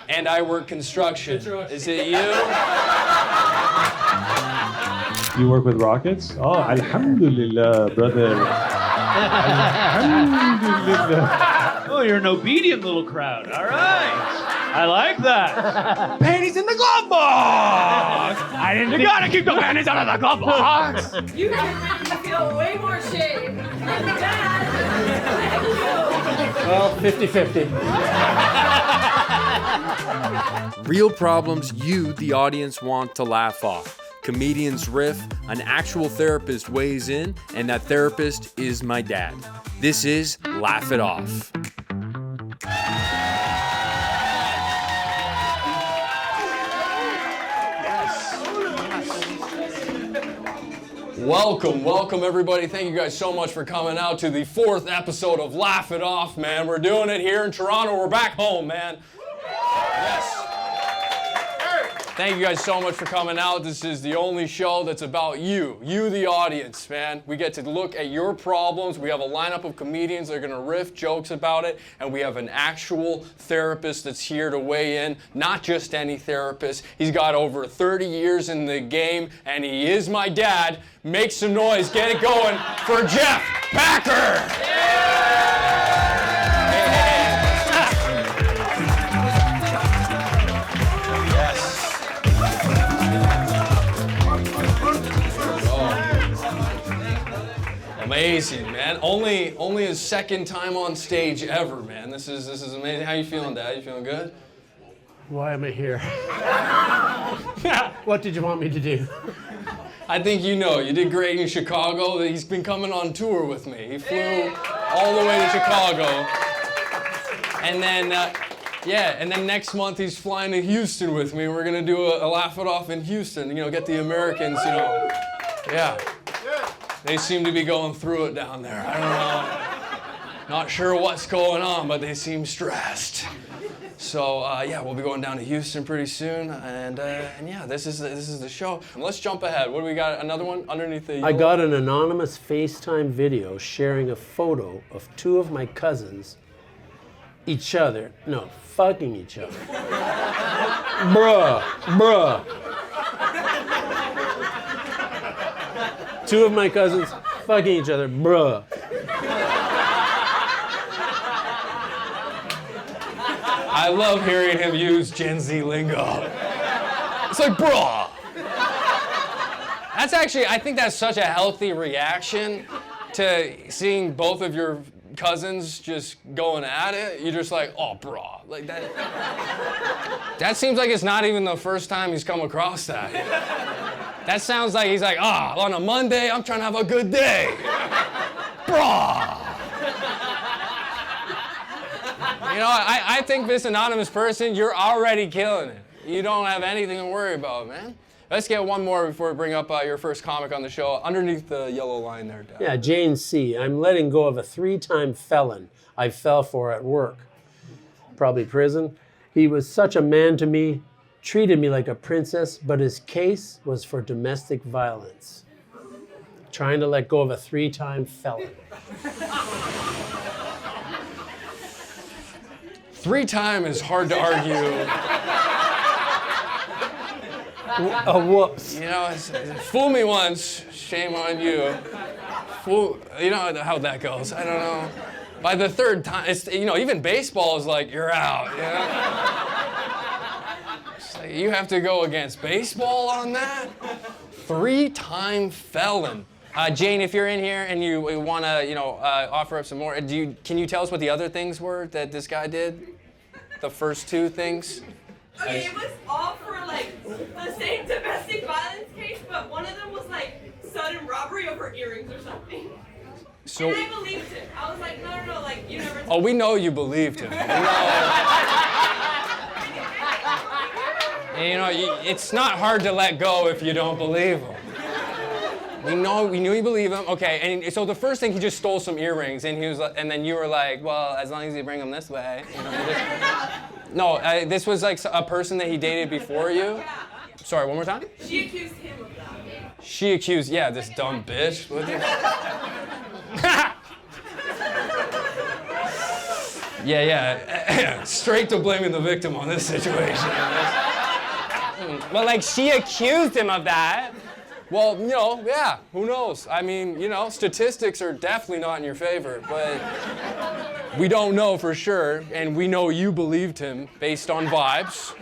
And I work construction. Is it you? You work with rockets? Oh, alhamdulillah, brother. Alhamdulillah. Oh, you're an obedient little crowd. All right. I like that. Panties in the glove box! You gotta keep the panties out of the glove box! You guys make me feel way more shame than Dad. Well, 50-50. Real problems you, the audience, want to laugh off. Comedians riff, an actual therapist weighs in, and that therapist is my dad. This is Laugh It Off. Welcome everybody. Thank you guys so much for coming out to the 4th episode of Laugh It Off, man. We're doing it here in Toronto. We're back home, man. Yes. Thank you guys so much for coming out. This is the only show that's about you the audience, man. We get to look at your problems. We have a lineup of comedians that are gonna riff jokes about it, and we have an actual therapist that's here to weigh in, not just any therapist. He's got over 30 years in the game, and he is my dad. Make some noise, get it going for Jeff Packer! Amazing, man. Only his 2nd time on stage ever, man. This is amazing. How you feeling, Dad? You feeling good? Why am I here? What did you want me to do? I think you know. You did great in Chicago. He's been coming on tour with me. He flew all the way to Chicago. And then, and then next month he's flying to Houston with me. We're gonna do a Laugh It Off in Houston. You know, get the Americans, you know. Yeah. They seem to be going through it down there. I don't know. Not sure what's going on, but they seem stressed. So we'll be going down to Houston pretty soon, and yeah, this is the show. And let's jump ahead. What do we got? Another one underneath the. I got an anonymous FaceTime video sharing a photo of 2 of my cousins, fucking each other. Bruh. 2 of my cousins fucking each other, bruh. I love hearing him use Gen Z lingo. It's like, bruh. That's actually, I think that's such a healthy reaction to seeing both of your cousins just going at it. You're just like, oh, bruh. Like that. That seems like it's not even the first time he's come across that. That sounds like he's like, on a Monday, I'm trying to have a good day. Bruh. You know, I think this anonymous person, you're already killing it. You don't have anything to worry about, man. Let's get one more before we bring up your first comic on the show. Underneath the yellow line there, Dad. Yeah, Jane C. I'm letting go of a 3-time felon I fell for at work. Probably prison. He was such a man to me, treated me like a princess, but his case was for domestic violence. Trying to let go of a 3-time felon. 3-time is hard to argue. A whoops. You know, fool me once, shame on you. You know how that goes. I don't know. By the 3rd time, it's, you know, even baseball is like, you're out. You know? It's like, you have to go against baseball on that? 3-time felon. Jane, if you're in here and you want to, offer up some more, can you tell us what the other things were that this guy did? The first 2 things? Okay, it was all for like the same domestic violence case, but one of them was like sudden robbery of her earrings or something. So, and I believed him. I was like, no, like you never. Oh, we know you believed him. It's not hard to let go if you don't believe him. We knew you believe him. Okay, and so the first thing, he just stole some earrings, and and then you were like, well, as long as you bring them this way. This was like a person that he dated before you. Sorry, one more time. She accused him of that. She accused, this dumb bitch. Yeah. Straight to blaming the victim on this situation. Well, like, she accused him of that. Well, yeah, who knows? I mean, statistics are definitely not in your favor, but we don't know for sure, and we know you believed him based on vibes,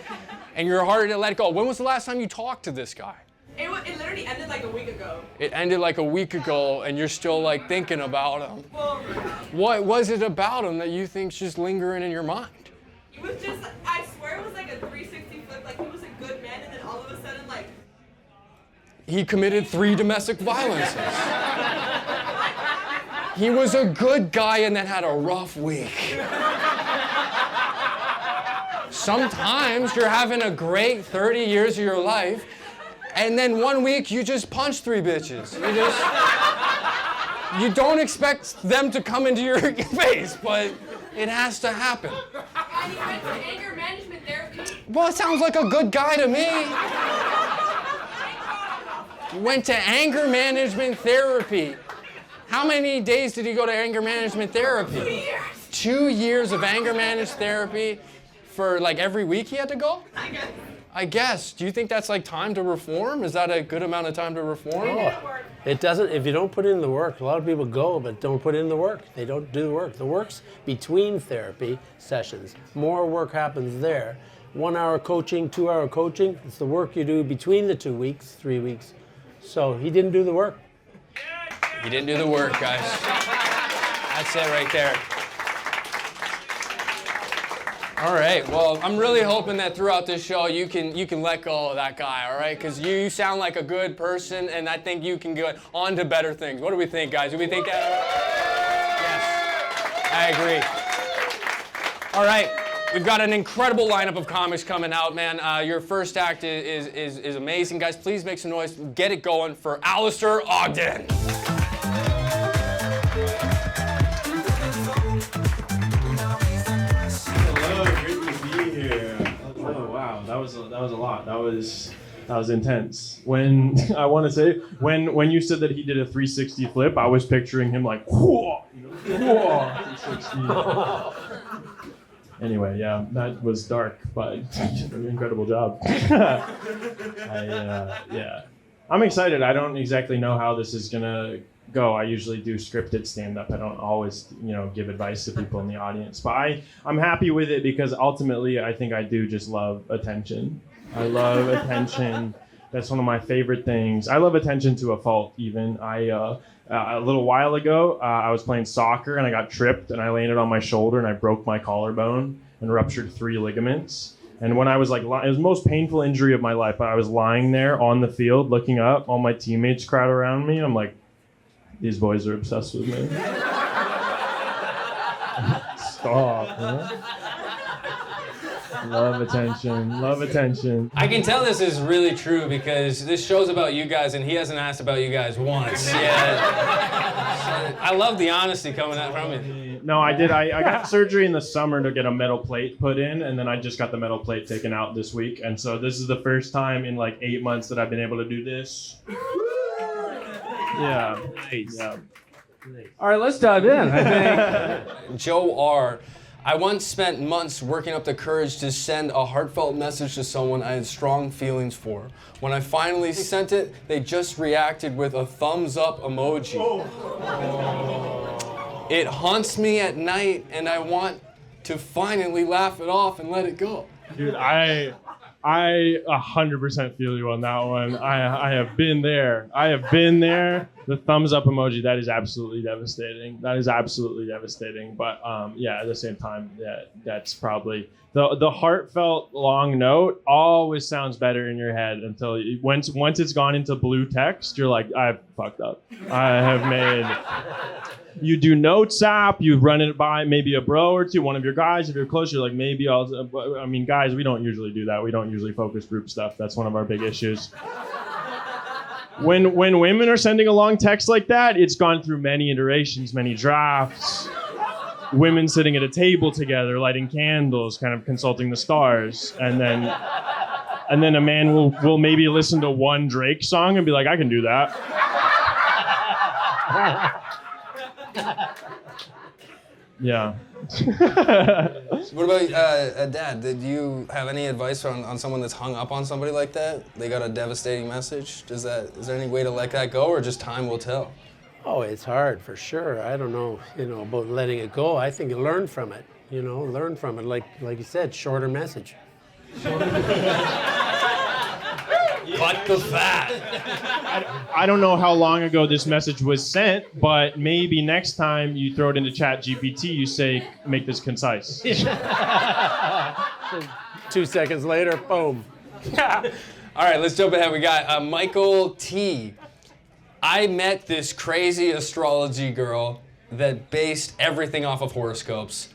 and you're hard to let go. When was the last time you talked to this guy? It literally ended like a week ago. It ended like a week ago, and you're still like thinking about him. Well, What was it about him that you think's just lingering in your mind? it was just, I swear it was like a 360 flip. Like, he was a good man, and then all of a sudden, like, He committed 3 domestic violences. He was a good guy and then had a rough week. Sometimes you're having a great 30 years of your life, and then one week you just punch 3 bitches. You don't expect them to come into your face, but it has to happen. and he went to anger management therapy. Well, it sounds like a good guy to me. He went to anger management therapy. How many days did he go to anger management therapy? 2 years. 2 years of anger management therapy for like every week he had to go? I guess. Do you think that's like time to reform? Is that a good amount of time to reform? It doesn't, if you don't put in the work, a lot of people go but don't put in the work. They don't do the work. The work's between therapy sessions. More work happens there. 1 hour coaching, 2 hour coaching, it's the work you do between the 2 weeks, 3 weeks. So he didn't do the work. He didn't do the work, guys. That's it right there. All right, well, I'm really hoping that throughout this show you can let go of that guy, all right? Because you sound like a good person, and I think you can get on to better things. What do we think, guys? Do we think that? Yes, I agree. All right, we've got an incredible lineup of comics coming out, man. Your first act is amazing, guys. Please make some noise. Get it going for Alistair Ogden. That was a lot. That was intense. When I want to say when you said that he did a 360 flip, I was picturing him like, whoa, 360. Anyway, yeah, that was dark, but incredible job. I'm excited. I don't exactly know how this is gonna go. I usually do scripted stand-up. I don't always, give advice to people in the audience. But I'm happy with it because ultimately I think I do just love attention. I love attention. That's one of my favorite things. I love attention to a fault even. A little while ago, I was playing soccer and I got tripped and I landed on my shoulder and I broke my collarbone and ruptured 3 ligaments. And when I was like, it was the most painful injury of my life. I was lying there on the field looking up, all my teammates crowd around me. I'm like, these boys are obsessed with me. Stop, huh? Love attention, love attention. I can tell this is really true because this show's about you guys and he hasn't asked about you guys once yet. I love the honesty coming out from you. No, I did. I got surgery in the summer to get a metal plate put in, and then I just got the metal plate taken out this week. And so this is the first time in like 8 months that I've been able to do this. Yeah. Nice. Yeah. All right, let's dive in. I think. Joe R. I once spent months working up the courage to send a heartfelt message to someone I had strong feelings for. When I finally sent it, they just reacted with a thumbs up emoji. It haunts me at night, and I want to finally laugh it off and let it go. Dude, I 100% feel you on that one. I have been there. The thumbs up emoji, that is absolutely devastating. But yeah, at the same time, that's probably the heartfelt long note always sounds better in your head until once it's gone into blue text, you're like, I've fucked up. I have made. You do notes app, you run it by maybe a bro or two, one of your guys. If you're close, you're like, maybe guys, we don't usually do that. We don't usually focus group stuff. That's one of our big issues. When women are sending a long text like that, it's gone through many iterations, many drafts. Women sitting at a table together, lighting candles, kind of consulting the stars. And then a man will maybe listen to one Drake song and be like, I can do that. Yeah. What about Dad? Did you have any advice on someone that's hung up on somebody like that? They got a devastating message. Is there any way to let that go, or just time will tell? Oh, it's hard for sure. I don't know, about letting it go. I think you learn from it. Learn from it. Like you said, shorter message. Cut the fat. I don't know how long ago this message was sent, but maybe next time you throw it into Chat GPT, you say, make this concise. 2 seconds later, boom. All right, let's jump ahead. We got Michael T. I met this crazy astrology girl that based everything off of horoscopes.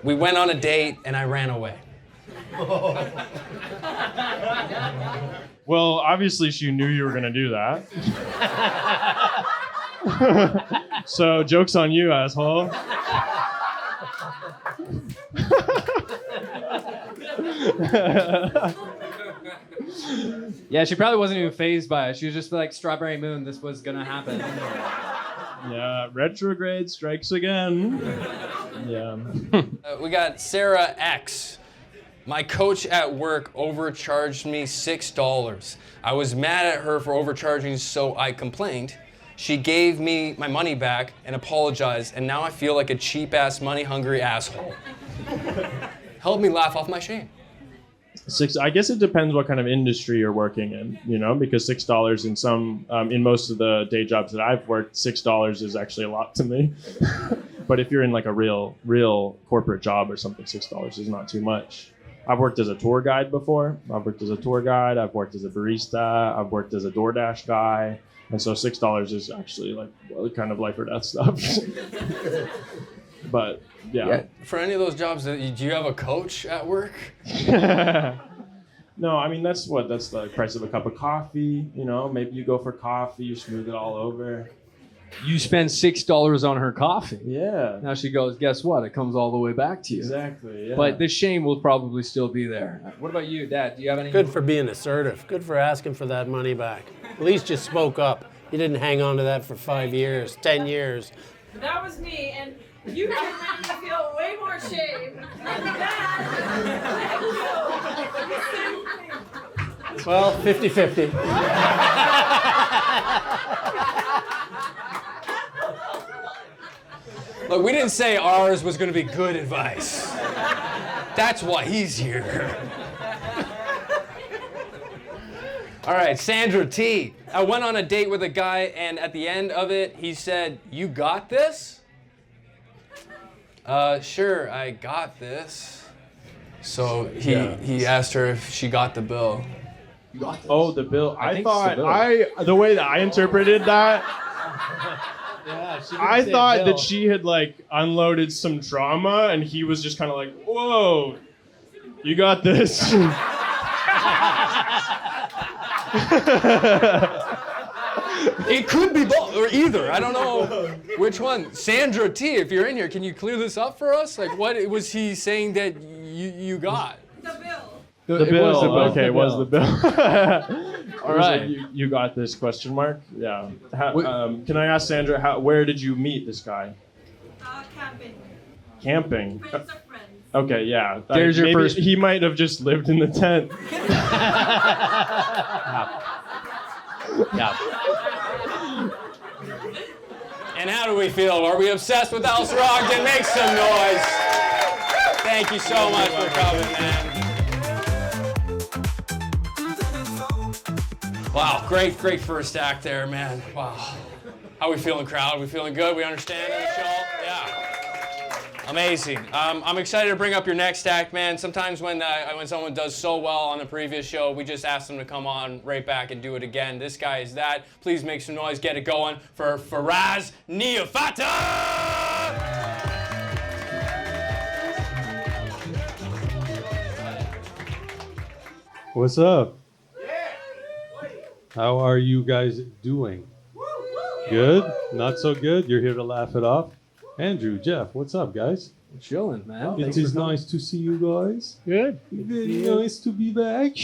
We went on a date and I ran away. Well, obviously she knew you were going to do that. So, joke's on you, asshole. Yeah, she probably wasn't even fazed by it. She was just like, Strawberry Moon, this was gonna happen. Yeah, retrograde strikes again. Yeah. We got Sarah X. My coach at work overcharged me $6. I was mad at her for overcharging, so I complained. She gave me my money back and apologized, and now I feel like a cheap-ass, money-hungry asshole. Help me laugh off my shame. I guess it depends what kind of industry you're working in, because $6 in most of the day jobs that I've worked, $6 is actually a lot to me. But if you're in like a real corporate job or something, $6 is not too much. I've worked as a tour guide before. I've worked as a barista, I've worked as a DoorDash guy. And so $6 is actually like kind of life or death stuff. But yeah. For any of those jobs, do you have a coach at work? No, I mean, that's the price of a cup of coffee. Maybe you go for coffee, you smooth it all over. You spend $6 on her coffee. Yeah. Now she goes, guess what? It comes all the way back to you. Exactly, yeah. But the shame will probably still be there. What about you, Dad? Do you have any? Good for being assertive. Good for asking for that money back. At least you spoke up. You didn't hang on to that for 5 years, 10 years. That was me, and you guys made me feel way more shame than that. Well, 50-50. Look, we didn't say ours was going to be good advice. That's why he's here. All right, Sandra T. I went on a date with a guy, and at the end of it, he said, "You got this?" Sure, I got this. So he asked her if she got the bill. You got this. Oh, the bill. I thought the way that I interpreted that, Yeah, I thought that she had like unloaded some trauma, and he was just kind of like, "Whoa, you got this." It could be both or either. I don't know which one. Sandra T, if you're in here, can you clear this up for us? Like, what was he saying that you got? The bill. The bill. Okay, it was the bill. All right. You got this? Question mark. Yeah. Can I ask Sandra, where did you meet this guy? Camping. Camping. Friends of friends. Okay, yeah. There's your maybe first- He might have just lived in the tent. Yeah. And how do we feel? Are we obsessed with House Rockton? Make some noise. Thank you so much for coming, man. Wow, great first act there, man. Wow. How we feeling, crowd? We feeling good? We understand the show? Yeah. Amazing. I'm excited to bring up your next act, man. Sometimes when someone does so well on the previous show, we just ask them to come on right back and do it again. This guy is that. Please make some noise. Get it going for Faraz Niafata! What's up? How are you guys doing? Good? Not so good? You're here to laugh it off? Andrew, Jeff, what's up, guys? Chilling, man. It is nice to see you guys. Good. Very nice to be back.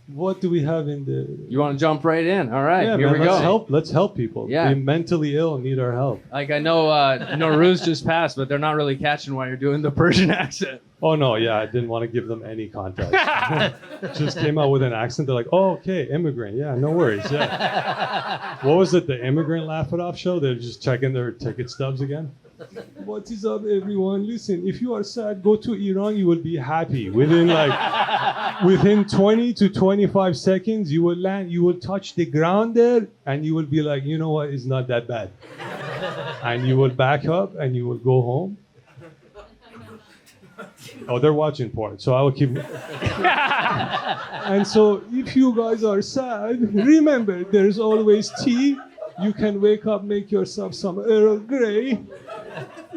What do we have in the? You want to jump right in? All right, Yeah, here man, we let's go. help. Let's help people. Yeah. The mentally ill need our help. Like I know Nauru's just passed, but they're not really catching why you're doing the Persian accent. Oh no, yeah, I didn't want to give them any context. Just came out with an accent. They're like, oh, okay, immigrant. Yeah, no worries. Yeah. What was it? The immigrant Laugh It Off show? They're just checking their ticket stubs again. What is up, everyone? Listen, if you are sad, go to Iran. You will be happy. Within 20 to 25 seconds, you will land. You will touch the ground there, and you will be like, you know what? It's not that bad. And you will back up, and you will go home. Oh, they're watching porn, so I will keep. And so, if you guys are sad, remember there's always tea. You can wake up, make yourself some Earl Grey.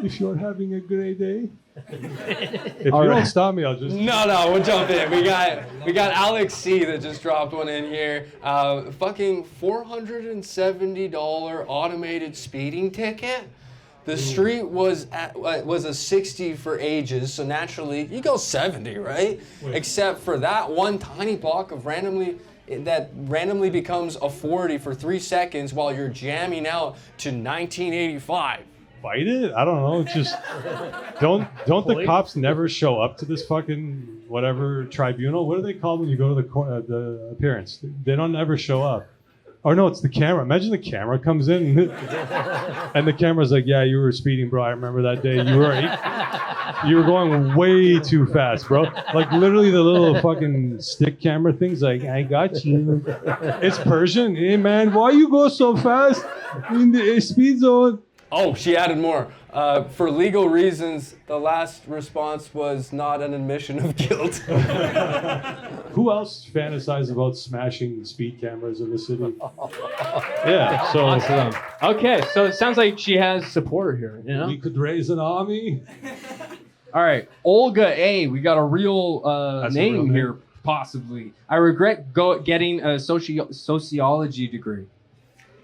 If you're having a great day. If you don't stop me, I'll just. No, we'll jump in. We got Alex C that just dropped one in here. Fucking $470 automated speeding ticket. The street was a 60 for ages, so naturally you go 70, right? Wait. Except for that one tiny block of randomly becomes a 40 for 3 seconds while you're jamming out to 1985. Fight it? I don't know. Just don't the cops never show up to this fucking whatever tribunal? What do they call when you go to the appearance? They don't ever show up. Or no, it's the camera. Imagine the camera comes in and the camera's like, yeah, you were speeding, bro. I remember that day. You were going way too fast, bro. Like literally the little fucking stick camera thing's like, I got you. It's Persian. Hey man, why you go so fast in the speed zone? Oh, she added more. For legal reasons, the last response was not an admission of guilt. Who else fantasizes about smashing speed cameras in the city? Yeah, so Awesome. Okay, so it sounds like she has support here. You know. we could raise an army. All right, Olga A. We got a real That's a name real name. here, possibly. I regret getting a sociology degree.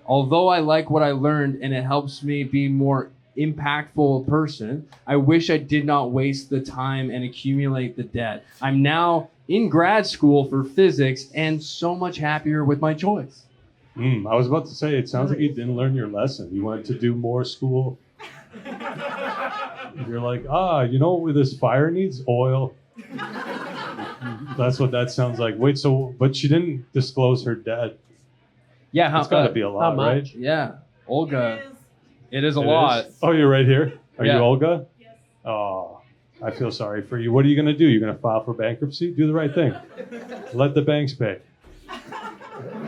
Although I like what I learned and it helps me be more impactful person, I wish I did not waste the time and accumulate the debt. I'm now in grad school for physics and so much happier with my choice. I was about to say, it sounds like you didn't learn your lesson. You wanted to do more school. You're like, you know what this fire needs? Oil. That's what that sounds like. Wait, but she didn't disclose her debt. Yeah, It's got to be a lot, much? right? Yeah, Olga. It is a It lot. is? Oh, you're right here? Are Yeah. you Olga? Yes. Oh, I feel sorry for you. What are you going to do? You're going to file for bankruptcy? Do the right thing. Let the banks pay.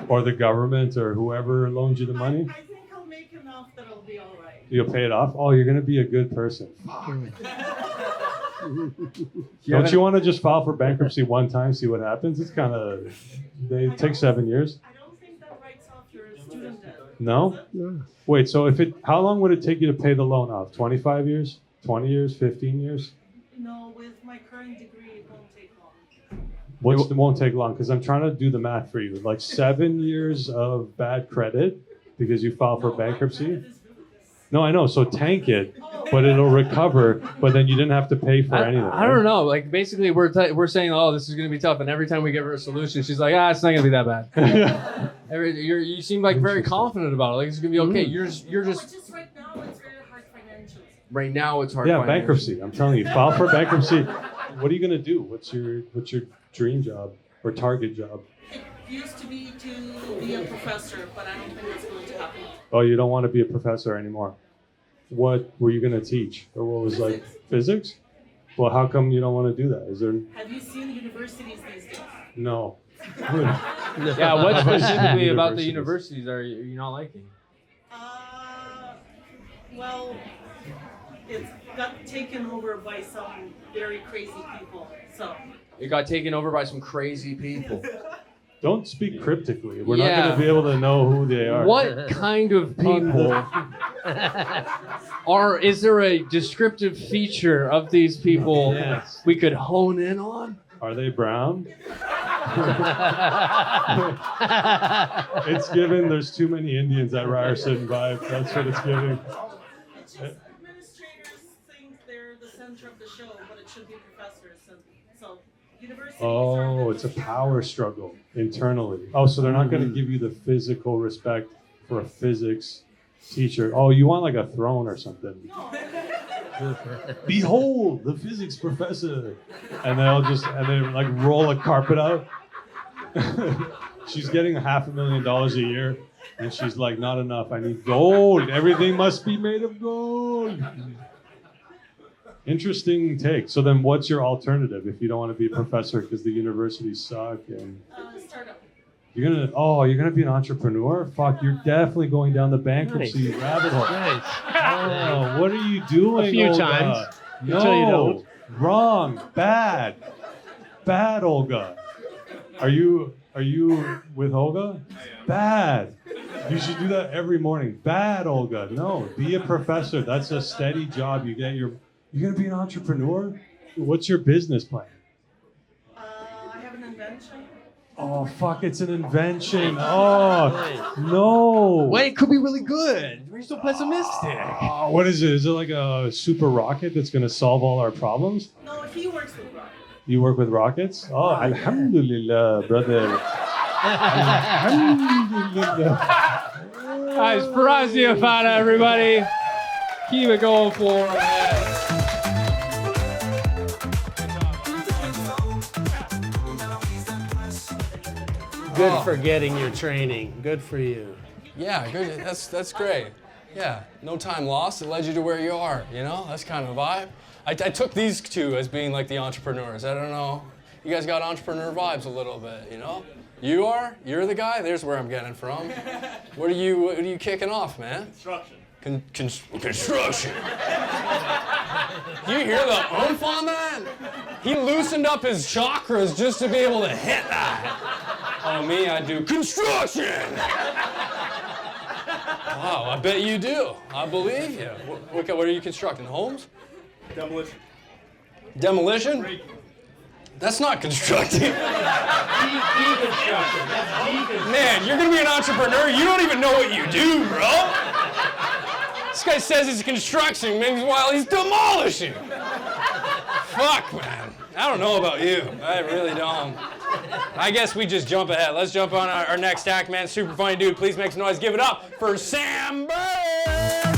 Or the government or whoever loans you the money. I think I'll make enough that it'll be all right. You'll pay it off? Oh, you're going to be a good person. Don't you want to just file for bankruptcy one time, see what happens? It's kind of, they take 7 years. I don't think that writes off your student debt. No? Wait, so how long would it take you to pay the loan off? 25 years? 20 years? 15 years? No, with my current degree, it won't take long. It won't take long because I'm trying to do the math for you. Like 7 years of bad credit because you filed for bankruptcy. No, I know. So tank it, but it'll recover. But then you didn't have to pay for anything. I don't know. Like basically, we're saying, oh, this is gonna be tough, and every time we give her a solution, she's like, it's not gonna be that bad. You seem like very confident about it. Like it's gonna be okay. You're just Just right now, it's very hard financially. right now. It's hard. Yeah, financially. bankruptcy. I'm telling you, file for bankruptcy. What are you gonna do? What's your dream job or target job? It used to be a professor, but I don't think that's going to happen. Oh, you don't want to be a professor anymore. What were you gonna teach, or what was like physics? Well, how come you don't want to do that? Is there Have you seen universities these days? no? Yeah. What specifically about the universities are you not liking? Well, it's got taken over by some very crazy people. So It got taken over by some crazy people. Don't speak cryptically. We're not Yeah. gonna be able to know who they are. What kind of people is there a descriptive feature of these people Yes. we could hone in on? Are they brown? It's given there's too many Indians at Ryerson vibe. That's what it's giving. it's just administrators think they're the center of the show, but it should be professors. And so university. Oh, it's a power struggle internally. Oh, so they're not going to give you the physical respect for a physics teacher. Oh, you want like a throne or something. Behold, the physics professor. And they like roll a carpet out. She's getting $500,000 a year. And she's like, not enough. I need gold. Everything must be made of gold. Interesting take. So then what's your alternative if you don't want to be a professor because the universities suck? And Startup. you're gonna be an entrepreneur? Fuck, you're definitely going down the bankruptcy rabbit hole. Nice. Oh, what are you doing? A few Olga? times. No, Until you don't. Wrong. Bad, Olga. Are you with Olga? Bad. You should do that every morning. Bad, Olga. No, be a professor. That's a steady job. You're gonna be an entrepreneur? What's your business plan? I have an invention. Oh, fuck, it's an invention. Oh, no. Wait, it could be really good. We're so pessimistic. Oh, what is it? Is it like a super rocket that's going to solve all our problems? No, he works with rockets. You work with rockets? Oh, alhamdulillah, brother. Alhamdulillah. Nice, Perazia Fana, everybody. Keep it going for him. Good for getting your training. Good for you. Yeah, good. That's great. Yeah, no time lost. It led you to where you are. You know, that's kind of a vibe. I took these two as being like the entrepreneurs. I don't know. You guys got entrepreneur vibes a little bit. You know, you're the guy. There's where I'm getting from. What are you kicking off, man? Construction. Construction. You hear the oomph on that? He loosened up his chakras just to be able to hit that. Oh, me, I do construction. Wow, I bet you do. I believe you. What are you constructing? Homes? Demolition. Demolition? That's not constructing. Deconstruction. That's deconstruction. Man, you're gonna be an entrepreneur. You don't even know what you do, bro. This guy says he's constructing, meanwhile he's demolishing. Fuck, man. I don't know about you. I really don't. I guess we just jump ahead. Let's jump on our next act, man. Super funny dude. Please make some noise. Give it up for Sam Bird.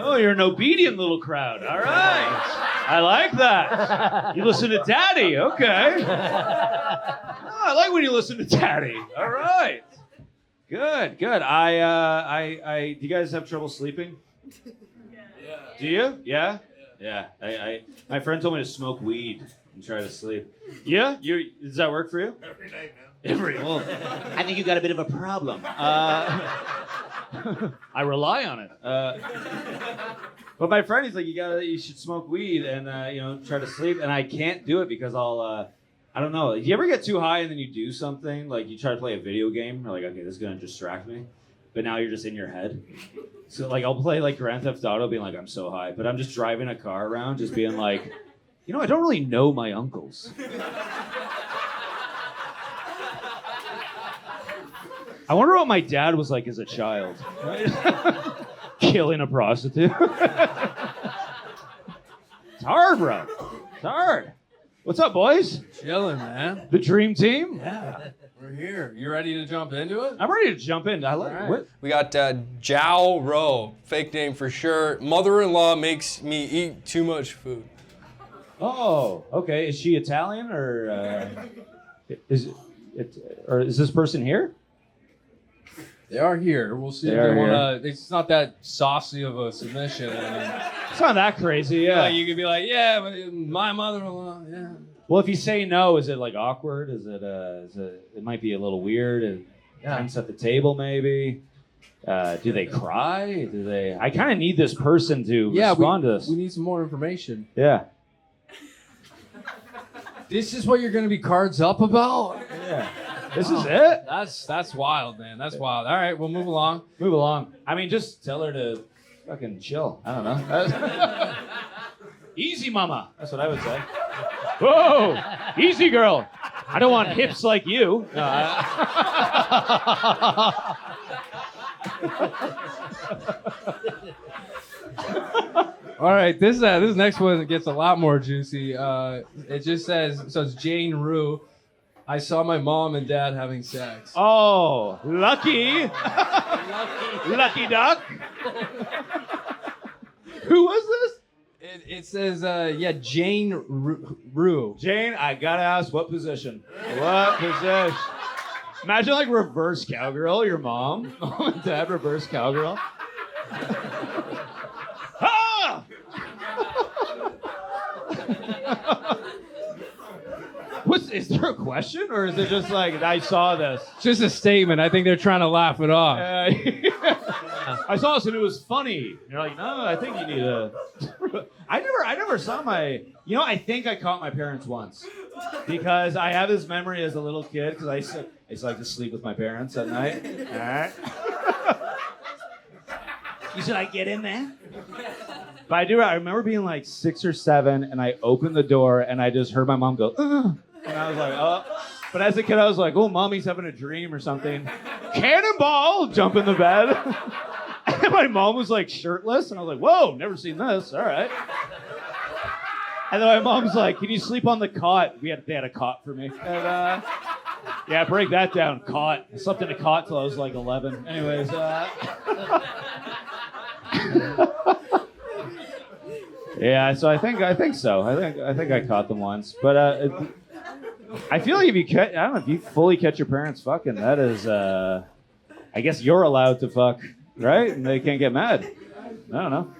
Oh, you're an obedient little crowd. All right. I like that. You listen to Daddy. Okay. Oh, I like when you listen to Daddy. All right. Good. Do you guys have trouble sleeping? Yeah. Do you? Yeah? Yeah. My friend told me to smoke weed and try to sleep. Yeah? Does that work for you? Every night, man. Well, I think you got a bit of a problem. I rely on it. But my friend, he's like, you should smoke weed and try to sleep. And I can't do it because I don't know. Do you ever get too high and then you do something like you try to play a video game? You're like, okay, this is gonna distract me. But now you're just in your head. So like I'll play like Grand Theft Auto, being like, I'm so high, but I'm just driving a car around, just being like, I don't really know my uncles. I wonder what my dad was like as a child. Killing a prostitute. It's hard, bro. It's hard. What's up, boys? Chilling, man. The dream team? Yeah. We're here. You ready to jump into it? I'm ready to jump in. I like All right. what? We got Jow Rowe, fake name for sure. Mother-in-law makes me eat too much food. Oh, okay. Is she Italian or is this person here? They are here. We'll see if they want to. It's not that saucy of a submission. It's not that crazy, yeah. You could be like, yeah, but my mother-in-law, yeah. Well, if you say no, is it like awkward? Is it it might be a little weird? Tense at the table, maybe. Do they cry? I kind of need this person to respond to this. We need some more information. Yeah. This is what you're going to be cards up about? Yeah. This is it? That's wild, man. That's wild. All right, we'll move along. Move along. I mean, just tell her to fucking chill. I don't know. Easy, mama. That's what I would say. Whoa! Easy, girl. I don't want hips like you. All right, this next one gets a lot more juicy. It just says, so it's Jane Rue. I saw my mom and dad having sex. Oh, lucky. Lucky duck. Who was this? It says, Jane Rue. Jane, I gotta ask, what position? What position? Imagine like reverse cowgirl, your mom and dad reverse cowgirl. Ah! Is there a question, or is it just like, I saw this? It's just a statement. I think they're trying to laugh it off. I saw this and it was funny. You're like, no, I think you need a. I never saw my. I think I caught my parents once, because I have this memory as a little kid, because I used to like to sleep with my parents at night. All right. You should like get in there. But I remember being like 6 or 7, and I opened the door and I just heard my mom go, ugh. And I was like, oh. But as a kid, I was like, oh, mommy's having a dream or something. Cannonball! Jump in the bed. And my mom was like shirtless, and I was like, whoa, never seen this. All right. And then my mom's like, can you sleep on the cot? They had a cot for me. And yeah, break that down. Cot. I slept in a cot till I was like 11. Anyways, yeah, so I think so. I think I caught them once, but I feel like I don't know, if you fully catch your parents fucking, that is, I guess you're allowed to fuck, right? And they can't get mad. I don't know,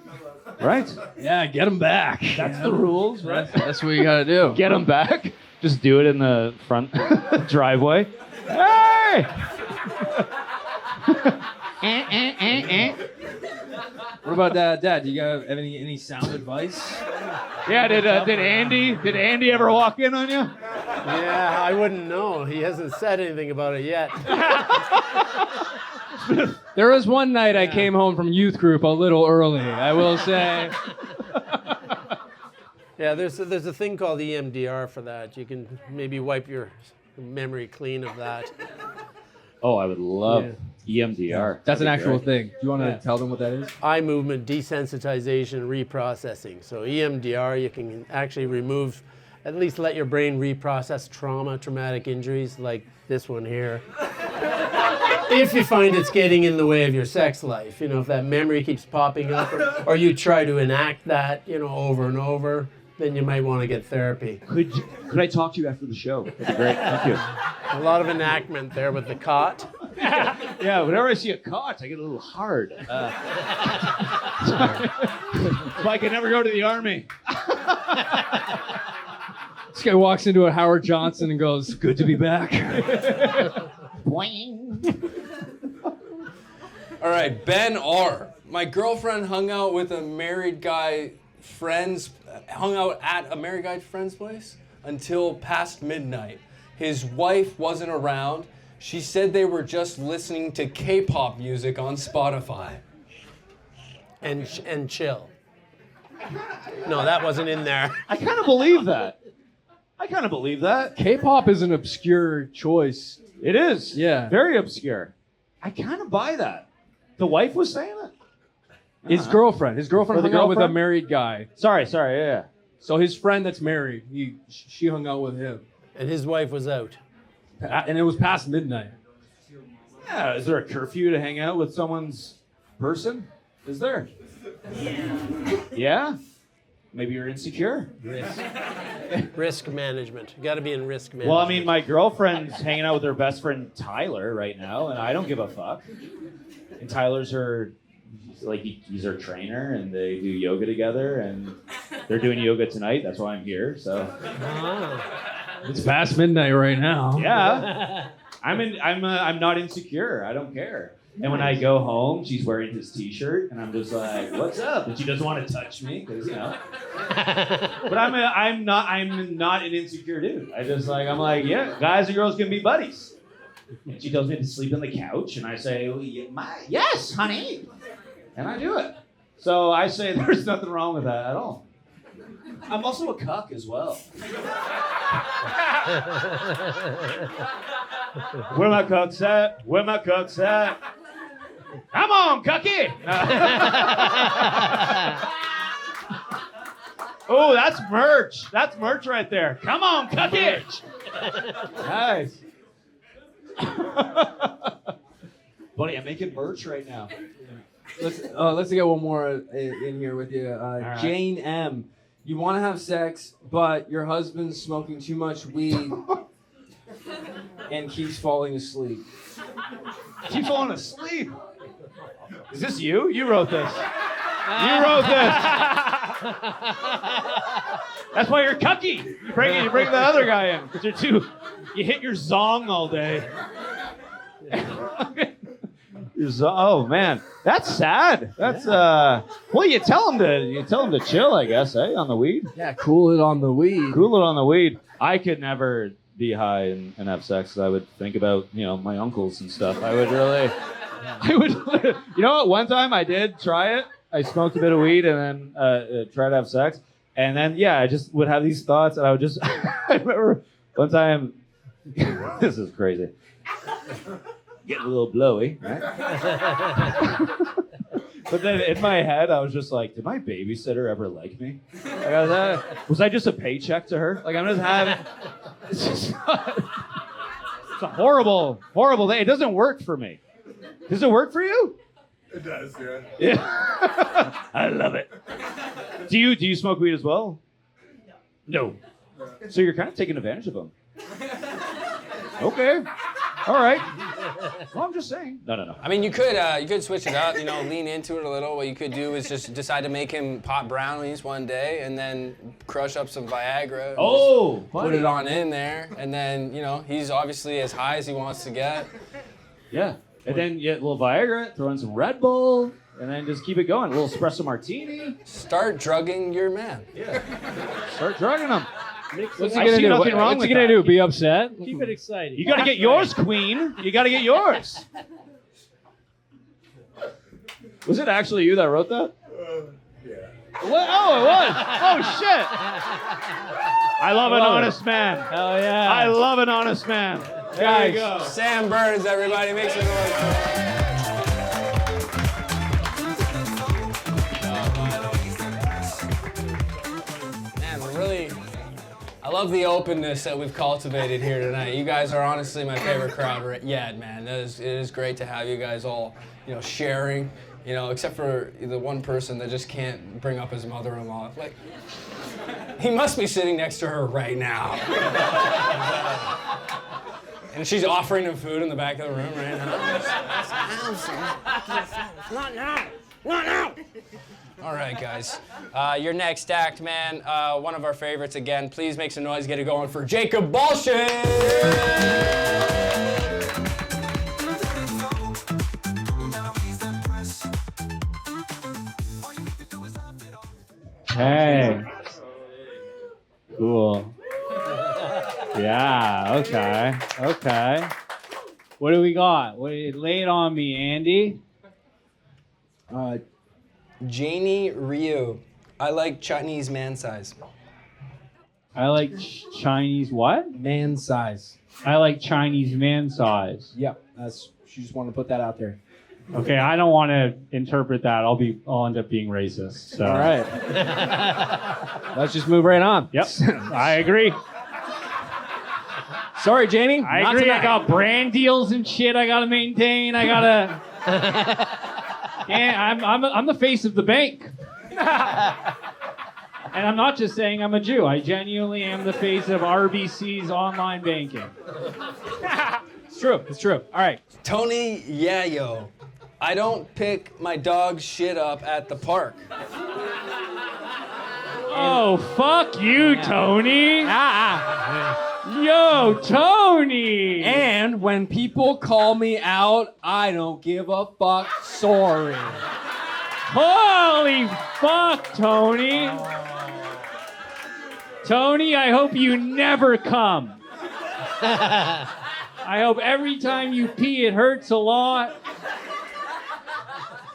right? Yeah, get them back. That's the rules, right? That's what you gotta do. Get them back. Just do it in the front driveway. Hey! What about Dad? Do you have any sound advice? Yeah, did Andy ever walk in on you? Yeah, I wouldn't know. He hasn't said anything about it yet. There was one night I came home from youth group a little early, I will say. Yeah, there's a thing called EMDR for that. You can maybe wipe your memory clean of that. Oh, I would love EMDR. That's an actual thing. Do you want to tell them what that is? Eye movement desensitization reprocessing. So EMDR, you can actually remove, at least let your brain reprocess traumatic injuries like this one here. If you find it's getting in the way of your sex life, if that memory keeps popping up, or you try to enact that, over and over, then you might want to get therapy. Could I talk to you after the show? That'd be great. Thank you. A lot of enactment there with the cot. Yeah, whenever I see a cot, I get a little hard. So I can never go to the army. This guy walks into a Howard Johnson and goes, "Good to be back." All right, Ben R. My girlfriend hung out at a married guy friend's place until past midnight. His wife wasn't around. She said they were just listening to K-pop music on Spotify. And chill. No, that wasn't in there. I kind of believe that. K-pop is an obscure choice. It is. Yeah. Very obscure. I kind of buy that. The wife was saying it? His girlfriend hung out with a married guy. Sorry, yeah. So his friend that's married, she hung out with him. And his wife was out. And it was past midnight. Yeah, is there a curfew to hang out with someone's person? Is there? Yeah? Maybe you're insecure? Risk management. You got to be in risk management. Well, I mean, my girlfriend's hanging out with her best friend Tyler right now, and I don't give a fuck. And Tyler's he's her trainer, and they do yoga together, and they're doing yoga tonight. That's why I'm here. So it's past midnight right now. Yeah, I'm not insecure. I don't care. And when I go home, she's wearing his T-shirt, and I'm just like, "What's up?" And she doesn't want to touch me because But I'm not an insecure dude. I'm like, yeah, guys and girls can be buddies. And she tells me to sleep on the couch, and I say, yes, honey, and I do it. So I say there's nothing wrong with that at all. I'm also a cuck as well. Where my cucks at? Where my cucks at? Come on, cucky! Oh, that's merch. That's merch right there. Come on, cucky! Nice. Buddy, I'm making merch right now. Let's get one more in here with you. right. Jane M. You want to have sex, but your husband's smoking too much weed and keeps falling asleep. Keep falling asleep. Is this you? You wrote this. You wrote this. That's why you're cucky. You bring the other guy in because you hit your zong all day. Oh man, that's sad. That's well, you tell him to chill, I guess, on the weed. Yeah, cool it on the weed. Cool it on the weed. I could never be high and have sex. I would think about my uncles and stuff. I would. You know what? One time I did try it. I smoked a bit of weed and then tried to have sex, and then I just would have these thoughts, and I would just. I remember one time. This is crazy. Getting a little blowy, right? But then in my head, I was just like, did my babysitter ever like me? Was I just a paycheck to her? Like, I'm just having... It's a horrible, horrible thing. It doesn't work for me. Does it work for you? It does, yeah. Yeah. I love it. Do you smoke weed as well? No. So you're kind of taking advantage of them. Okay. All right. Well, I'm just saying. No. I mean, you could switch it up, lean into it a little. What you could do is just decide to make him pop brownies one day and then crush up some Viagra. And put it on in there. And then, he's obviously as high as he wants to get. Yeah. And then you get a little Viagra, throw in some Red Bull, and then just keep it going. A little espresso martini. Start drugging your man. Yeah. Start drugging him. What's he gonna do? What's he gonna do? Be upset? Keep it exciting. You gotta get yours, Queen. You gotta get yours. Was it actually you that wrote that? Yeah. What? Oh, it was. Oh, shit. I love an honest man. Hell yeah. I love an honest man. There you go. Sam Burns, everybody, make some noise. I love the openness that we've cultivated here tonight. You guys are honestly my favorite crowd yet, man. It is great to have you guys all, sharing, except for the one person that just can't bring up his mother-in-law. Like, he must be sitting next to her right now. And she's offering him food in the back of the room right now. Not now. Not now. All right, guys. Your next act, man, one of our favorites again. Please make some noise, get it going for Jacob Balshin! Hey. Cool. Yeah, okay. What do we got? Lay it on me, Andy. Janie Ryu. I like Chinese man size. I like Chinese what? Man size. I like Chinese man size. Yep. She just wanted to put that out there. Okay, I don't want to interpret that. I'll end up being racist. So. All right. Let's just move right on. Yep. I agree. Sorry, Janie. I agree. I got brand deals and shit I gotta maintain. I gotta. Yeah, I'm the face of the bank. And I'm not just saying I'm a Jew. I genuinely am the face of RBC's online banking. It's true. It's true. All right. Tony Yayo. I don't pick my dog's shit up at the park. Oh, fuck you, Tony. Yo, Tony. And when people call me out, I don't give a fuck. Sorry. Holy fuck, Tony. Tony, I hope you never come. I hope every time you pee, it hurts a lot.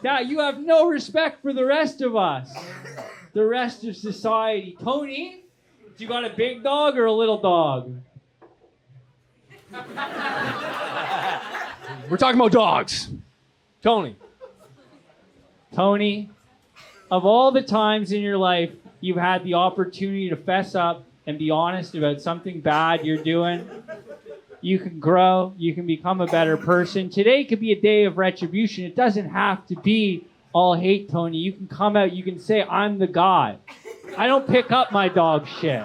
That you have no respect for the rest of us. the rest of society. Tony, do you got a big dog or a little dog? We're talking about dogs. Tony. Tony, of all the times in your life you've had the opportunity to fess up and be honest about something bad you're doing, you can grow, you can become a better person. Today could be a day of retribution. It doesn't have to be all hate, Tony. You can come out, you can say, I'm the guy. I don't pick up my dog shit.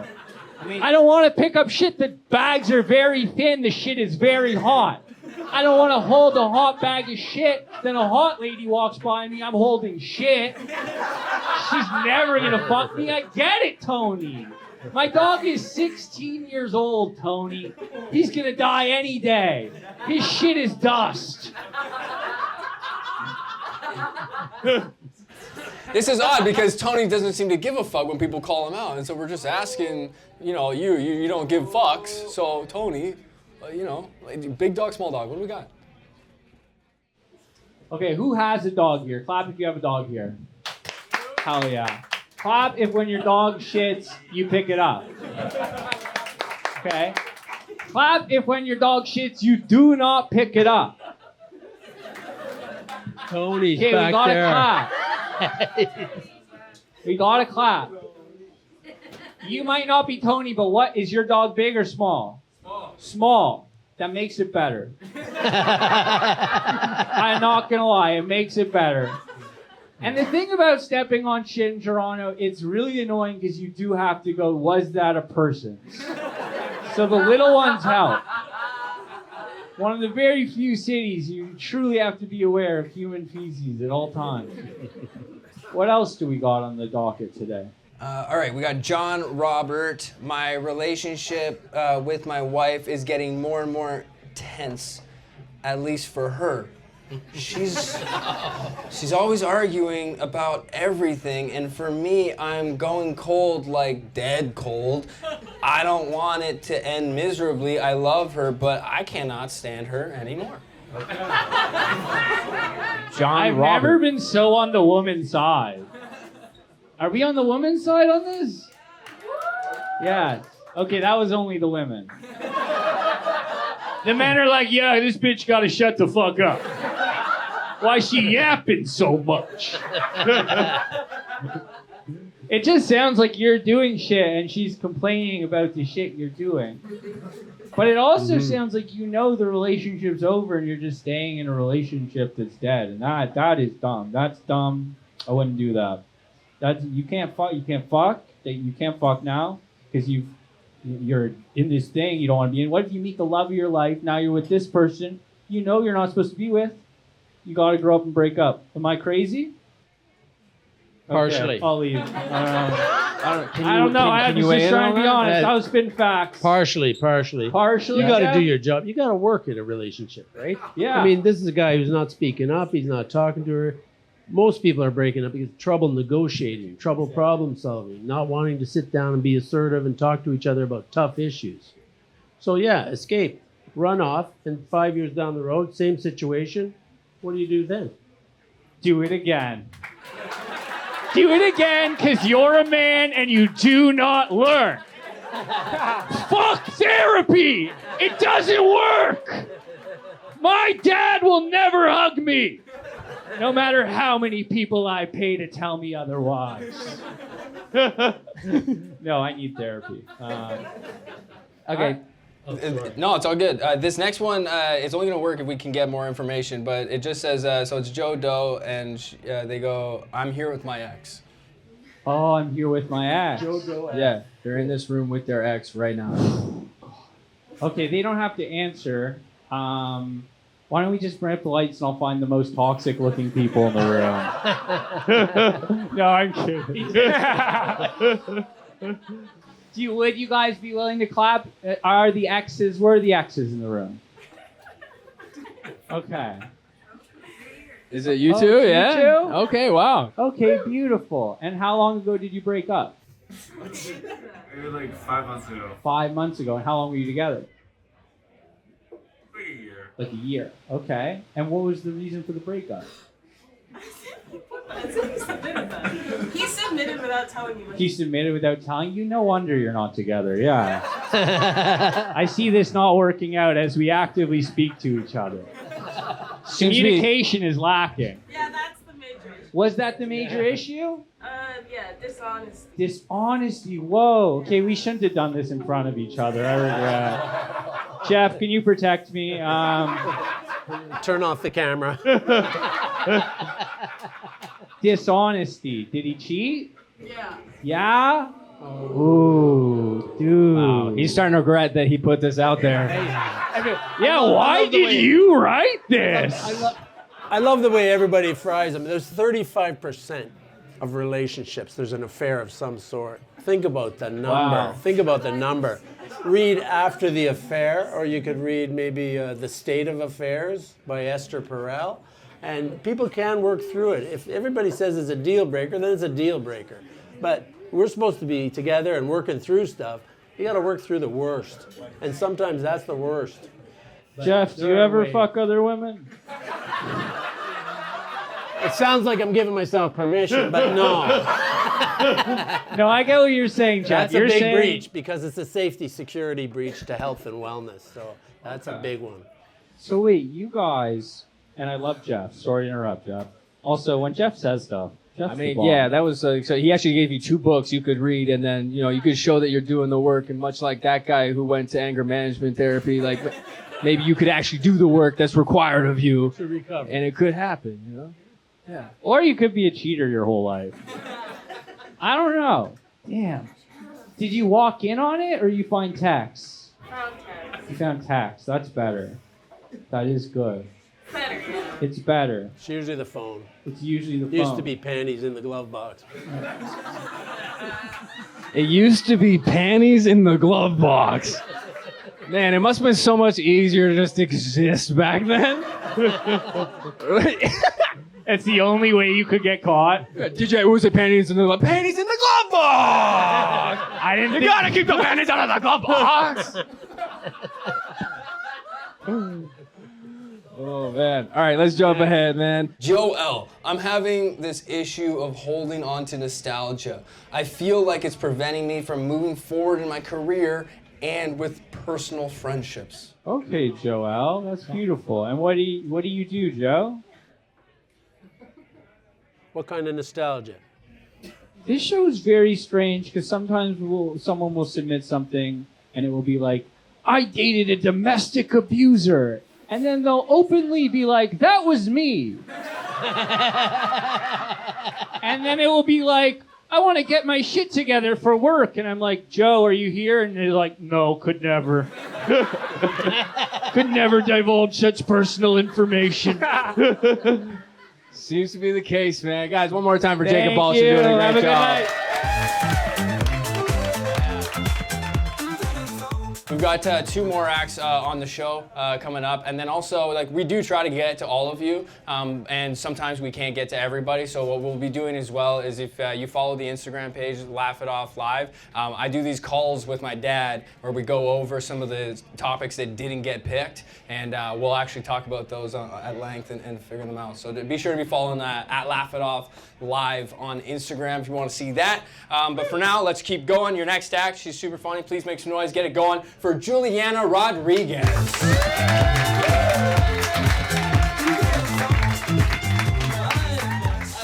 I don't want to pick up shit. The bags are very thin, the shit is very hot. I don't want to hold a hot bag of shit, then a hot lady walks by me, I'm holding shit. She's never gonna fuck me. I get it, Tony. My dog is 16 years old, Tony. He's gonna die any day. His shit is dust. This is odd because Tony doesn't seem to give a fuck when people call him out, and so we're just asking, you don't give fucks. So Tony, big dog, small dog, what do we got? Okay, who has a dog here? Clap if you have a dog here. Hell yeah. Clap if when your dog shits, you pick it up. Okay? Clap if when your dog shits, you do not pick it up. Tony's Okay, we back gotta there. clap. We gotta clap. You might not be Tony, but what is your dog, big or small? Small. That makes it better. I'm not gonna lie, it makes it better. And the thing about stepping on shit in Toronto, it's really annoying because you do have to go, was that a person? So the little ones help. One of the very few cities you truly have to be aware of human feces at all times. What else do we got on the docket today? All right, we got John Robert. My relationship with my wife is getting more and more tense, at least for her. She's always arguing about everything, and for me, I'm going cold, like dead cold. I don't want it to end miserably. I love her, but I cannot stand her anymore. I've never been so on the woman's side. Are we on the woman's side on this? Yes. Okay, that was only the women. The men are like, yeah, this bitch gotta shut the fuck up. Why she yapping so much? It just sounds like you're doing shit and she's complaining about the shit you're doing. But it also sounds like you know the relationship's over and you're just staying in a relationship that's dead. And that is dumb. That's dumb. I wouldn't do that. You can't fuck. You can't fuck now because you're in this thing you don't want to be in. What if you meet the love of your life? Now you're with this person you know you're not supposed to be with. You got to grow up and break up. Am I crazy? Partially. Okay, I'll leave. I don't know. I was just trying to be honest. I was spitting facts. Partially. Partially. You got to yeah. do your job. You got to work in a relationship, right? Yeah. I mean, this is a guy who's not speaking up. He's not talking to her. Most people are breaking up because of trouble negotiating, trouble problem solving, not wanting to sit down and be assertive and talk to each other about tough issues. So yeah, escape, run off, and 5 years down the road, same situation. What do you do then? Do it again. Do it again, because you're a man and you do not learn. Fuck therapy! It doesn't work! My dad will never hug me! No matter how many people I pay to tell me otherwise. No, I need therapy. Okay. No, it's all good. This next one, it's only going to work if we can get more information, but it just says, so it's Joe Doe, and they go, I'm here with my ex. Oh, I'm here with my ex. Yeah, they're in this room with their ex right now. Okay, they don't have to answer. Why don't we just bring up the lights and I'll find the most toxic looking people in the room? No, I'm kidding. Would you guys be willing to clap? Where are the exes in the room? Okay. Is it you two? Yeah. You two? Okay. Wow. Okay, beautiful. And how long ago did you break up? It was like 5 months ago. 5 months ago. And how long were you together? Like a year. Like a year. Okay. And what was the reason for the breakup? That's what he submitted then. He submitted without telling you what He submitted without telling you? No wonder you're not together, yeah. I see this not working out as we actively speak to each other. Communication is lacking. Yeah, that's the major issue. Was that the major issue? Yeah, dishonesty. Dishonesty, whoa. Okay, we shouldn't have done this in front of each other, I regret. Jeff, can you protect me? Turn off the camera. Dishonesty, did he cheat? Yeah. Yeah? Ooh, dude. Wow, he's starting to regret that he put this out there. Yeah, why did you write this? I love the way everybody fries them. There's 35% of relationships, there's an affair of some sort. Think about the number. Wow. Think about the number. Read After the Affair, or you could read maybe The State of Affairs by Esther Perel. And people can work through it. If everybody says it's a deal breaker, then it's a deal breaker. But we're supposed to be together and working through stuff. You got to work through the worst. And sometimes that's the worst. Jeff, do you ever fuck other women? It sounds like I'm giving myself permission, but no. No, I get what you're saying, Jeff. That's a big breach because it's a safety security breach to health and wellness. So that's a big one. So wait, you guys, and I love Jeff. Sorry to interrupt, Jeff. Also, when Jeff says stuff, Jeff's the bomb. Yeah, that was so he actually gave you 2 books you could read, and then you could show that you're doing the work. And much like that guy who went to anger management therapy, like maybe you could actually do the work that's required of you to recover, and it could happen. Yeah. Or you could be a cheater your whole life. I don't know. Damn. Did you walk in on it, or you find texts? Found text. You found text. That's better. That is good. Better, yeah. It's better. It's usually the phone. It's usually the phone. Used to be panties in the glove box. It used to be panties in the glove box. Man, it must have been so much easier to just exist back then. It's the only way you could get caught. DJ, was it panties in the glove box? I didn't. You gotta keep the panties out of the glove box. Oh man! All right, let's jump ahead, man. Joe L. I'm having this issue of holding on to nostalgia. I feel like it's preventing me from moving forward in my career and with personal friendships. Okay, Joel, that's beautiful. And what do you do, Joe? What kind of nostalgia? This show is very strange because sometimes someone will submit something and it will be like, I dated a domestic abuser. And then they'll openly be like, that was me. And then it will be like, I want to get my shit together for work. And I'm like, Joe, are you here? And they're like, no, could never. Could never divulge such personal information. Seems to be the case, man. Guys, one more time for Jacob Thank Balch. you. You're doing a Have great a good job. night. We've got 2 more acts on the show coming up, and then also we do try to get to all of you, and sometimes we can't get to everybody. So what we'll be doing as well is if you follow the Instagram page, Laugh It Off Live, I do these calls with my dad where we go over some of the topics that didn't get picked, and we'll actually talk about those at length and figure them out. So be sure to be following that at Laugh It Off Live on Instagram if you want to see that. But for now, let's keep going. Your next act, she's super funny. Please make some noise. Get it going for Juliana Rodriguez. I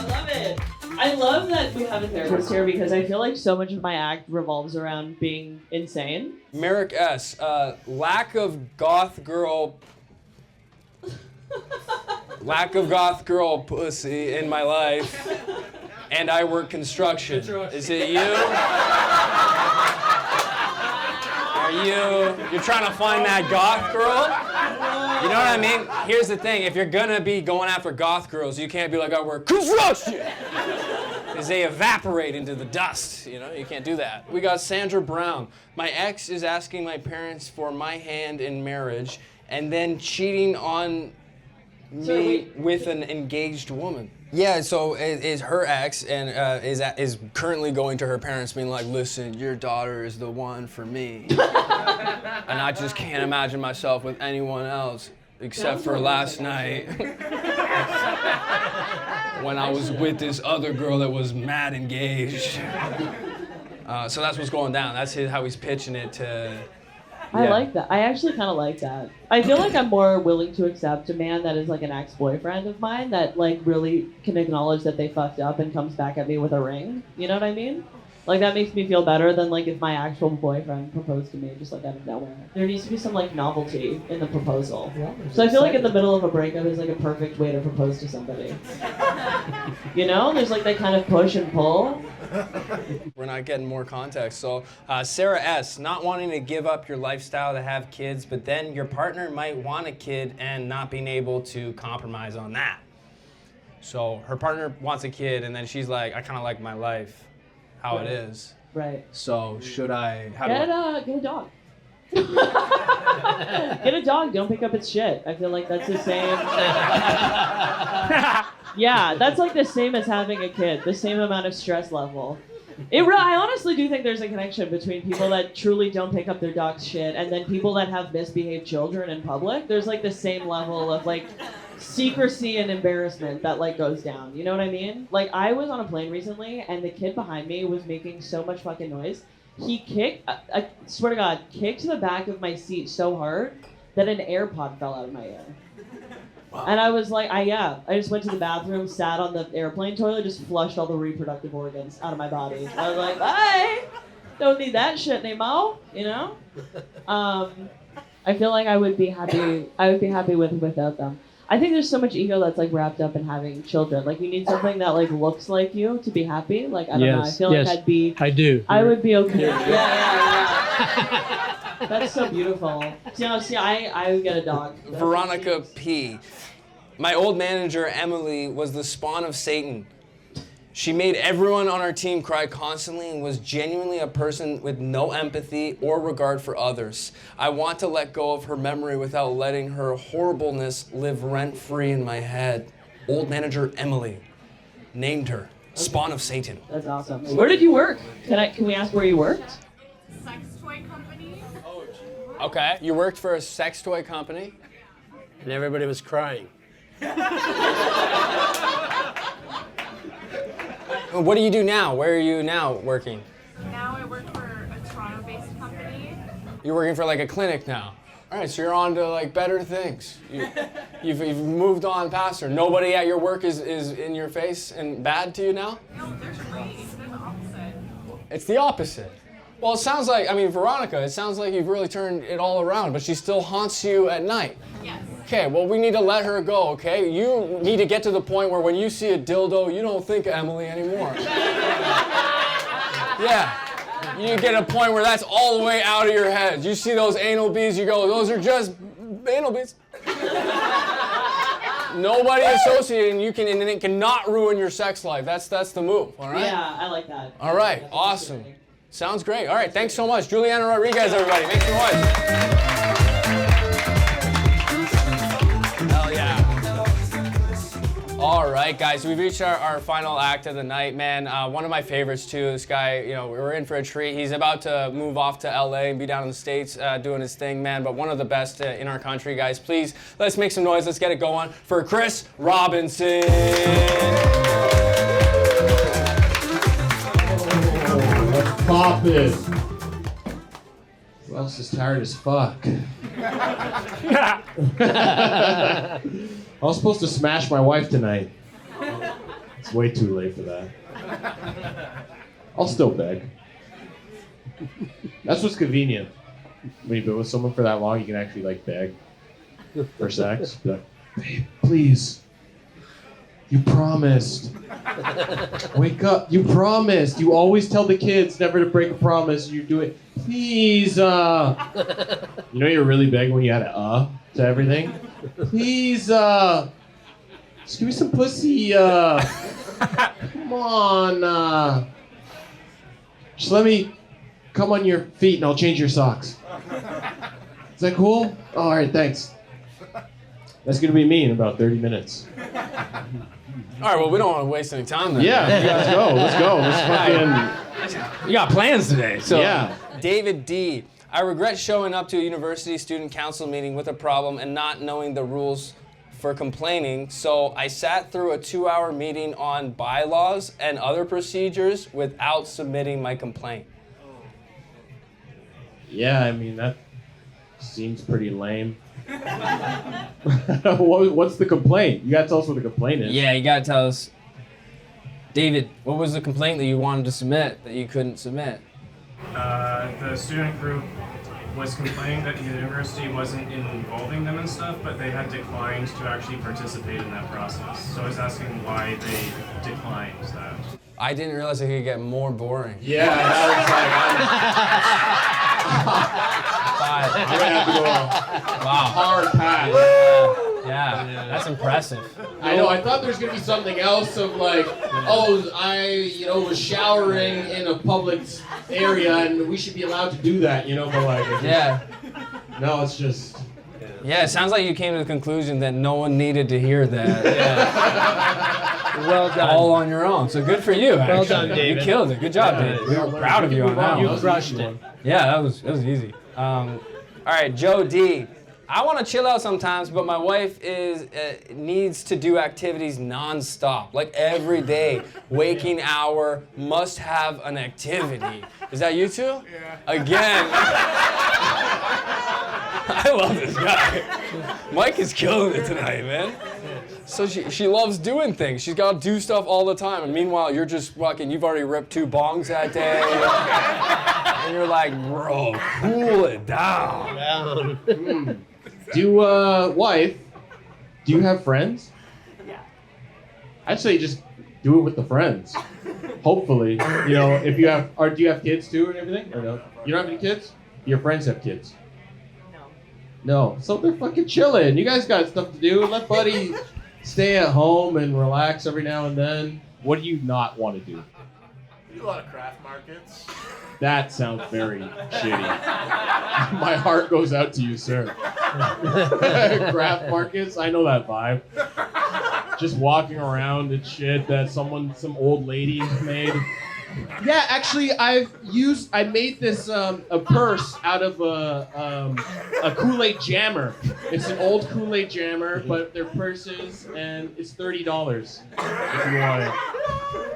love it. I love that we have a therapist here because I feel like so much of my act revolves around being insane. Merrick S. Lack of goth girl pussy in my life, and I work construction. Is it you? You're trying to find that goth girl? You know what I mean? Here's the thing, if you're gonna be going after goth girls, you can't be like, I work construction! Because they evaporate into the dust, you can't do that. We got Sandra Brown. My ex is asking my parents for my hand in marriage and then cheating on me with an engaged woman. Yeah, so is her ex and is currently going to her parents being like, listen, your daughter is the one for me. And I just can't imagine myself with anyone else except for last night. when I was with this other girl that was mad engaged. So that's what's going down. That's how he's pitching it to. I like that. I actually kind of like that. I feel like I'm more willing to accept a man that is like an ex-boyfriend of mine that like really can acknowledge that they fucked up and comes back at me with a ring. You know what I mean? Like that makes me feel better than like if my actual boyfriend proposed to me just like out of nowhere. There needs to be some like novelty in the proposal. So I feel like in the middle of a breakup is like a perfect way to propose to somebody. You know, there's like that kind of push and pull. We're not getting more context. So Sarah S., not wanting to give up your lifestyle to have kids, but then your partner might want a kid and not being able to compromise on that. So her partner wants a kid and then she's like, I kind of like my life how it is. Right. So should I? Get a dog. Get a dog. Don't pick up its shit. I feel like that's the same. Yeah, that's like the same as having a kid. The same amount of stress level. I honestly do think there's a connection between people that truly don't pick up their dog's shit and then people that have misbehaved children in public. There's like the same level of like secrecy and embarrassment that like goes down. You know what I mean? Like I was on a plane recently and the kid behind me was making so much fucking noise. He kicked, I swear to God, kicked the back of my seat so hard that an AirPod fell out of my ear. Wow. And I was like, I just went to the bathroom, sat on the airplane toilet, just flushed all the reproductive organs out of my body. I was like, bye! Don't need that shit anymore, you know? I feel like I would be happy without them. I think there's so much ego that's like wrapped up in having children. Like you need something that like looks like you to be happy. Like I don't know. I feel like I would be okay. Yeah. That's so beautiful. I would get a dog. Veronica P. My old manager Emily was the spawn of Satan. She made everyone on our team cry constantly and was genuinely a person with no empathy or regard for others. I want to let go of her memory without letting her horribleness live rent-free in my head. Old manager Emily. Named her. Spawn of Satan. That's awesome. Where did you work? Can we ask where you worked? Sex toy company. Okay. You worked for a sex toy company? And everybody was crying. What do you do now? Where are you now working? Now I work for a Toronto-based company. You're working for like a clinic now. All right, so you're on to like better things. You've moved on past her. Nobody at your work is in your face and bad to you now? No, they're great. They're the opposite. It's the opposite. Well, it sounds like, Veronica, it sounds like you've really turned it all around, but she still haunts you at night. Yes. Okay, well, we need to let her go, okay? You need to get to the point where when you see a dildo, you don't think of Emily anymore. Yeah. You need to get a point where that's all the way out of your head. You see those anal beads, you go, those are just anal beads. Nobody associating and it cannot ruin your sex life. That's the move, all right? Yeah, I like that. All right, awesome. Sounds great. All right, thanks so much. Juliana Rodriguez, everybody. Make some noise. Hell yeah. All right, guys, we've reached our final act of the night, man. One of my favorites, too. This guy, we're in for a treat. He's about to move off to LA and be down in the States doing his thing, man, but one of the best in our country, guys. Please, let's make some noise. Let's get it going for Chris Robinson. Pop it. Who else is tired as fuck? I was supposed to smash my wife tonight. It's way too late for that. I'll still beg. That's what's convenient. When you've been with someone for that long, you can actually like beg for sex. Be like, babe, please. You promised. Wake up. You promised. You always tell the kids never to break a promise. You do it. Please. You know you're really begging when you add a to everything? Please. Just give me some pussy. Come on. Just let me come on your feet and I'll change your socks. Is that cool? Oh, all right, thanks. That's going to be me in about 30 minutes. All right, well, we don't want to waste any time then. Yeah, let's go. Let's go. Let's fucking... You got plans today. So, yeah. David D. I regret showing up to a university student council meeting with a problem and not knowing the rules for complaining, so I sat through a 2-hour meeting on bylaws and other procedures without submitting my complaint. Yeah, I mean, that seems pretty lame. What's the complaint? You gotta tell us what the complaint is. Yeah, you gotta tell us. David, what was the complaint that you wanted to submit that you couldn't submit? The student group was complaining that the university wasn't involving them and stuff, but they had declined to actually participate in that process. So I was asking why they declined that. I didn't realize it could get more boring. Yeah, I'm gonna have to go hard pass. Yeah, that's impressive. I know, I thought there was gonna be something else of like, oh, I, was showering in a public area and we should be allowed to do that, but like, no, it's just. Yeah, it sounds like you came to the conclusion that no one needed to hear that. Yeah. Well done. All on your own. So good for you, actually. Well done, David. You killed it. Good job, David. We were proud of you on that one. You crushed it. Yeah, that was easy. All right, Joe D. I want to chill out sometimes, but my wife needs to do activities nonstop, like every day. Waking hour, must have an activity. Is that you two? Yeah. Again. I love this guy. Mike is killing it tonight, man. So she loves doing things. She's got to do stuff all the time. And meanwhile, you're just fucking, you've already ripped 2 bongs that day. And you're like, bro, cool it down. Wife, do you have friends? Yeah. I'd say just do it with the friends. Hopefully, if you have, or do you have kids too and everything? Or no? You don't have any kids? Your friends have kids? No. So they're fucking chilling. You guys got stuff to do. Let Buddy stay at home and relax every now and then. What do you not want to do? We do a lot of craft markets. That sounds very shitty. My heart goes out to you, sir. Craft markets, I know that vibe. Just walking around and shit that some old lady made. Yeah, actually, I made this a purse out of a Kool-Aid jammer. It's an old Kool-Aid jammer, but they're purses, and it's $30 if you want it.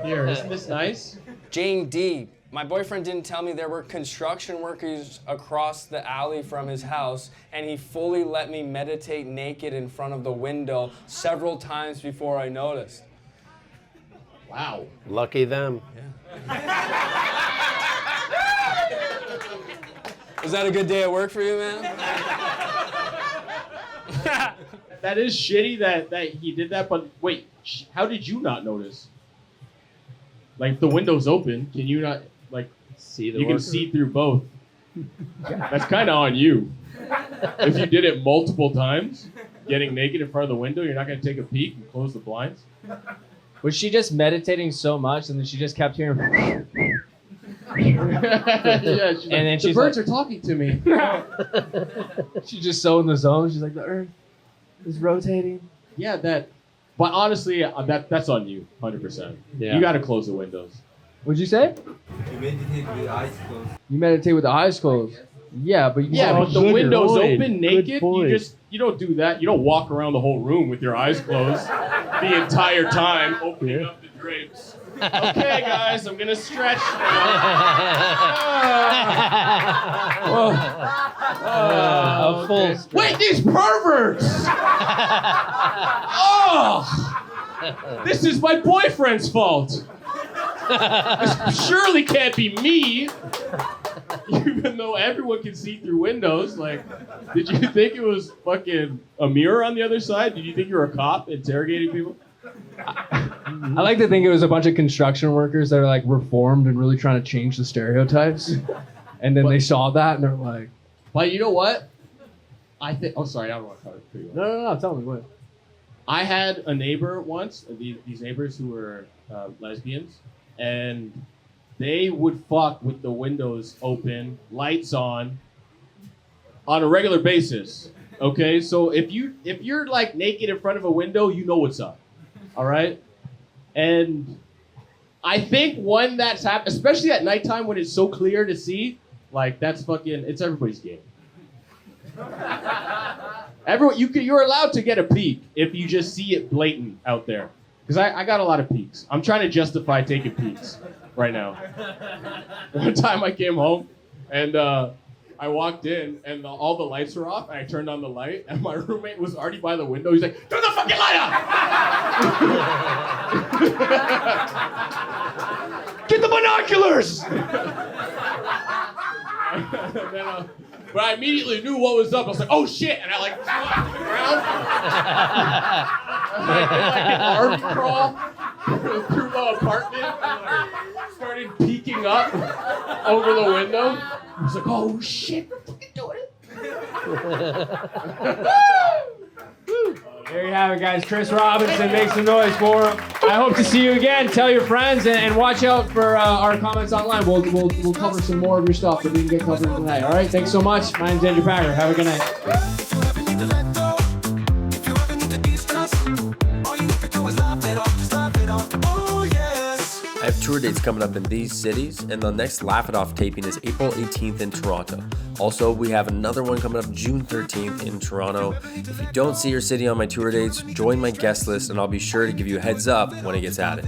Here, isn't this nice? Jane D. My boyfriend didn't tell me there were construction workers across the alley from his house, and he fully let me meditate naked in front of the window several times before I noticed. Wow. Lucky them. Was that a good day at work for you, man? That is shitty that he did that, but wait, how did you not notice? Like, the window's open, can you not, like, see the you worker? Can see through both. That's kind of on you. If you did it multiple times, getting naked in front of the window, you're not going to take a peek and close the blinds? Was she just meditating so much and then she just kept hearing Yeah, she's and then the birds are talking to me. She's just so in the zone. She's like, the earth is rotating. Yeah, but honestly, that's on you, 100%. Yeah. You got to close the windows. What'd you say? You meditate with eyes closed. You meditate with the eyes closed. Yeah, but But the window's point. open, Good naked. point. You don't do that. You don't walk around the whole room with your eyes closed the entire time, opening up the drapes. Okay, guys, I'm gonna stretch now. full Wait, these perverts! Oh, this is my boyfriend's fault. This surely can't be me. Even though everyone can see through windows, like, did you think it was fucking a mirror on the other side? Did you think you were a cop interrogating people? I like to think it was a bunch of construction workers that are like reformed and really trying to change the stereotypes. And then they saw that and they're like, But you know what? I think. Oh, sorry, I don't want to cut it for you. no, tell me what. I had a neighbor once. These neighbors who were lesbians, and they would fuck with the windows open, lights on a regular basis. Okay, so if you're like naked in front of a window, you know what's up. All right, and I think when that's happened, especially at nighttime when it's so clear to see, like, that's fucking. It's everybody's game. Everyone, you're allowed to get a peek if you just see it blatant out there. Because I got a lot of peeks. I'm trying to justify taking peeks right now. One time I came home and I walked in and all the lights were off. And I turned on the light and my roommate was already by the window. He's like, "Turn the fucking light on! Get the binoculars!" Then, but I immediately knew what was up. I was like, "Oh shit!" And I like fell off to the ground. I did like an army crawl through the apartment and like, started peeking up over the window. I was like, "Oh shit, we're fucking doing it." There you have it, guys. Chris Robinson, make some noise for him. I hope to see you again. Tell your friends and watch out for our comments online. We'll cover some more of your stuff that we didn't get covered tonight. All right, thanks so much. My name's Andrew Packer. Have a good night. I have tour dates coming up in these cities, and the next Laugh It Off taping is April 18th in Toronto. Also, we have another one coming up June 13th in Toronto. If you don't see your city on my tour dates, join my guest list, and I'll be sure to give you a heads up when it gets added.